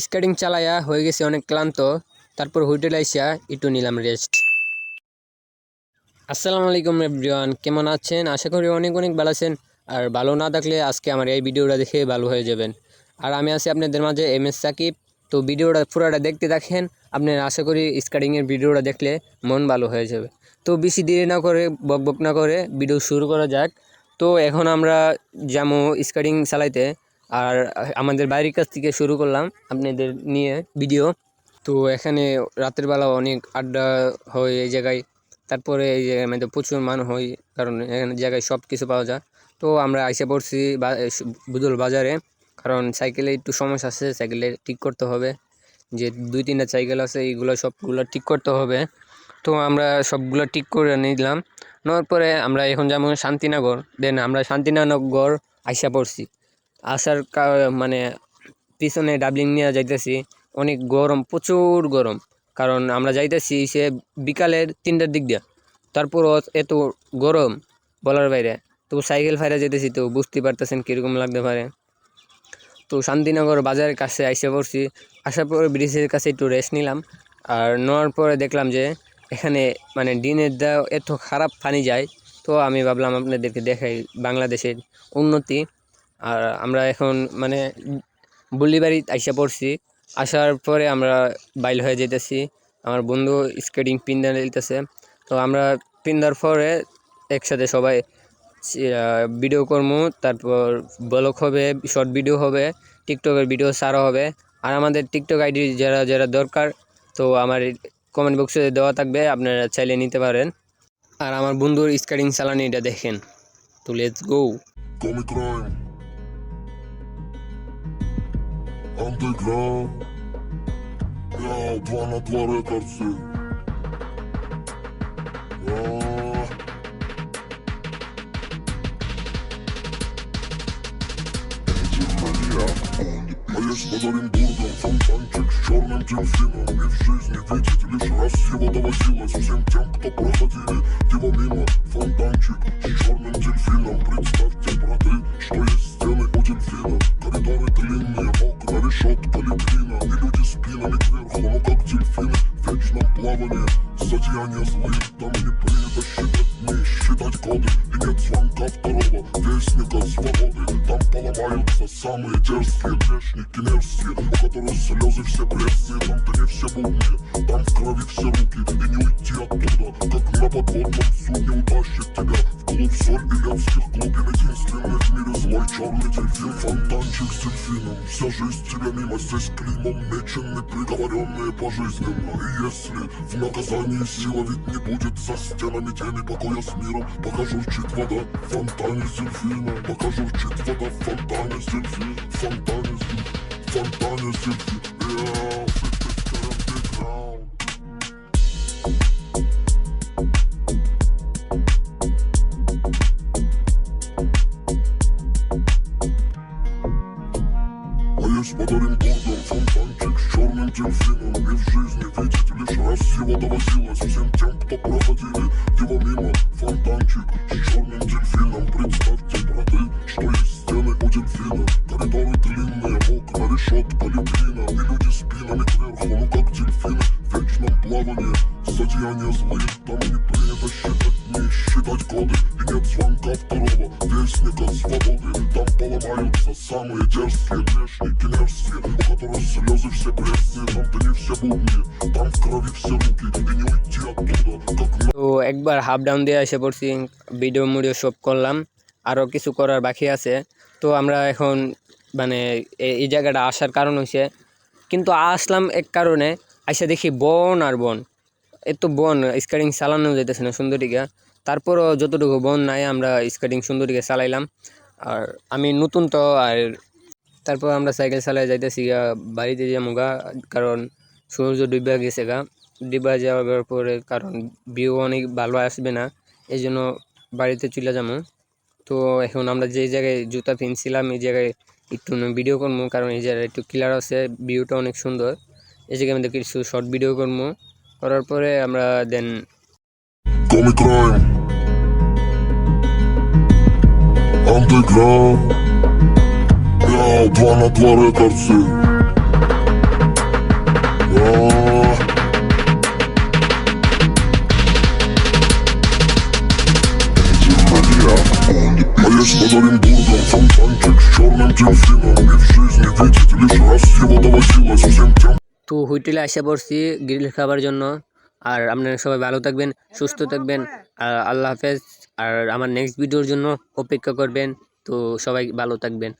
Skating চালাইয়া হয়ে গেছে অনেক ক্লান্ত। তারপর হোটেলে আইসা একটু নিলাম রেস্ট। আসসালামু আলাইকুম এভরিওয়ান, কেমন আছেন? আশা করি অনেক অনেক ভালো আছেন। আর ভালো না থাকলে আজকে আমার এই ভিডিওটা দেখে ভালো হয়ে যাবেন। আর আমি আছি আপনাদের মাঝে MS সাকিব। তো ভিডিওটা পুরোটা দেখতে থাকেন, আপনারা আশা করি স্কেটিংয়ের ভিডিওটা দেখলে মন ভালো হয়ে যাবে। তো বেশি দেরি না করে বকবক না করে ভিডিও শুরু করা যাক। তো এখন আমরা যাবো স্কেটিং চালাইতে। আর আমাদের বাড়ির কাছ থেকে শুরু করলাম আপনাদের নিয়ে ভিডিও। তো এখানে রাতের বেলা অনেক আড্ডা হয় এই জায়গায়। তারপরে এই জায়গায় মধ্যে প্রচুর মানুষ হয়, কারণ এখানে জায়গায় সব কিছু পাওয়া যায়। তো আমরা এসে পড়ছি বুদুল বাজারে, কারণ সাইকেলে একটু সমস্যা আছে, সাইকেলে ঠিক করতে হবে। যে 2-3টা সাইকেল আছে, এইগুলো সবগুলো ঠিক করতে হবে। তো আমরা সবগুলো ঠিক করে নিলাম। নেওয়ার পরে আমরা এখন যেমন শান্তিনগর, দেন আমরা শান্তিনগর আইসা পড়ছি। আসার মানে পিছনে ডাবলিং নিয়ে যাইতেছি। অনেক গরম, প্রচুর গরম, কারণ আমরা যাইতেছি সে বিকালের 3টার দিক দিয়ে। তারপরও এত গরম বলার বাইরে। তো সাইকেল ফাইরা যেতেছি, তো বুঝতে পারতেছেন কীরকম লাগতে পারে। তো শান্তিনগর বাজারের কাছে আইসে পড়ছি। আসার পরে ব্রিজের কাছে একটু রেস্ট নিলাম। আর নেওয়ার পরে দেখলাম যে এখানে মানে দিনের দা এত খারাপ পানি যায়। তো আমি ভাবলাম আপনাদেরকে দেখাই বাংলাদেশের উন্নতি। আর আমরা এখন মানে বুলিবাড়ি আইসা পড়ছি। আসার পরে আমরা বাইল হয়ে যেতেছি। আমার বন্ধু স্কেটিং পিন্দা নিতেছে। তো আমরা পিন্দার পরে একসাথে সবাই ভিডিও করবো। তারপর ব্লগ হবে, শর্ট ভিডিও হবে, টিকটকের ভিডিও ছাড়া হবে। আর আমাদের টিকটক আইডি যারা যারা দরকার, তো আমার কমেন্ট বক্সে দেওয়া থাকবে, আপনারা চাইলে নিতে পারেন। আর আমার বন্ধুর স্কেটিং চালানিটা দেখেন। তো লেটস গো। Underground, ja, 2 на 2 рекордси. А я с Оренбургом, фонтанчик с черным дельфином. И в жизни видеть лишь раз его доводилось всем тем, кто проходили его мимо. Фонтанчик с черным дельфином. Представьте, браты, что есть стены у дельфина. Коридоры длинные, окна, решетка, литвина. И люди спинами кверху, ну как дельфины в вечном плавании. Зодеяния злые, там не принято считать дни, считать годы. И нет звонка второго вестника свободы. Там поломаются самые дерзкие грешники мерзкие, у которых слезы все пресные. Там-то не все будни, там в крови все руки. И не уйти оттуда, как на подводном судне. Утащит тебя в клуб соль и левских глубин. Единственный в мире злой черный дельфин. Фонтанчик с дельфином. Вся жизнь тебя мимо, здесь клеймом мечены, приговоренные пожизненно. И если в наказании сила ведь не будет, за стенами теми покоя с миром пока журчит вода в фонтане с дельфином. Пока журчит вода в фонтане с дельфином. В фонтане с дельфином. В фонтане с дельфином. Под Оренбургом фонтанчик с черным дельфином. И в жизни видеть лишь раз его доводилось всем тем, кто проходили его мимо. Фонтанчик с черным дельфином. Представьте, браты, что есть стены у дельфина. Коридоры длинные, окна, решетка, литвина. И люди спинами кверху, ну как дельфины в вечном плавании. Зодеяния злые, там не принято считать дни, считать годы. И нет звонка второго вестника свободы. Там поломаются самые дерзкие грешники мерзкие, у которых слезы все пресные. Там-то не все будни, там в крови все руки. И не уйти оттуда, как на... তো একবার হাফ ডাউন দিয়ে এসে পড়ছি, ভিডিও মুডিও সব করলাম, আরও কিছু করার বাকি আছে। তো আমরা এখন মানে এই জায়গাটা আসার কারণ হয়েছে, কিন্তু আসলাম এক কারণে, আইসা দেখি বন আর বন, এত বন, স্কেটিং চালানো যেতেছে না সুন্দরীকে। তারপরও যতটুকু বন নাই, আমরা স্কেটিং সুন্দরীকে চালাইলাম। আর আমি নতুন তো, আর তারপর আমরা সাইকেল চালাই যাইতেছি বাড়িতে যাবো গা, কারণ সূর্য ডুবা গেছে গা। ডুবা যাওয়ার পরে কারণ ভিউ অনেক ভালো আসবে না, এই জন্য বাড়িতে চলে যাবো। তো এখন আমরা যে জায়গায় জুতা কিনছিলাম এই জায়গায় একটু ভিডিও করবো, কারণ এই জায়গায় একটু ক্লিয়ার আছে, ভিউটা অনেক সুন্দর। এই জায়গায় আমাদের কিছু শর্ট ভিডিও করবো, করার পরে আমরা দেন Underground, ja, 2 на 2 рекордси. с Оренбургом. Фонтанчик с черным дельфином. И в жизни видите лишь раз его доводилось всем тем, তো হোটেলে আসা পড়ছি গ্রিল খাবার জন্য। আর আপনারা সবাই ভালো থাকবেন, সুস্থ থাকবেন, আর আল্লাহ হাফেজ। আর আমার নেক্সট ভিডিওর জন্য অপেক্ষা করবেন। তো সবাই ভালো থাকবেন।